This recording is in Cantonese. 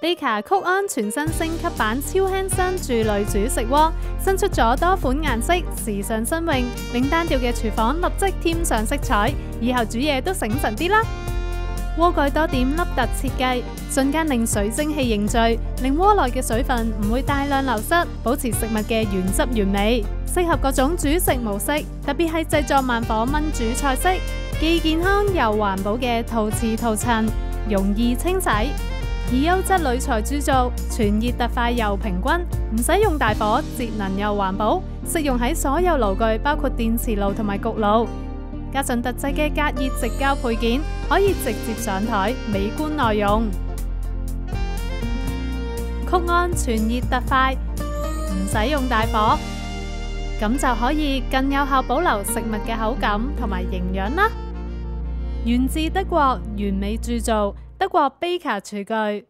Baker 曲安全新升級版超輕身箸類煮食鍋，新出咗多款顏色，時尚新穎，令單調嘅廚房立即添上色彩，以後煮嘢都醒神啲啦。鍋蓋多點凹凸設計，瞬間令水蒸氣凝聚，令鍋內嘅水分唔會大量流失，保持食物嘅原汁原味，適合各種煮食模式，特別係製作慢火燜煮菜式，既健康又環保嘅陶瓷塗層，容易清洗。以優質鋁材鑄造，傳熱特快又平均，唔使用大火，節能又環保，適用喺所有爐具，包括電磁爐同埋焗爐。加上特製嘅隔熱直膠配件，可以直接上台，美觀耐用。曲安傳熱特快，唔使用大火，咁就可以更有效保留食物嘅口感同埋營養啦。源自德國，完美鑄造，德國 Baker 廚具。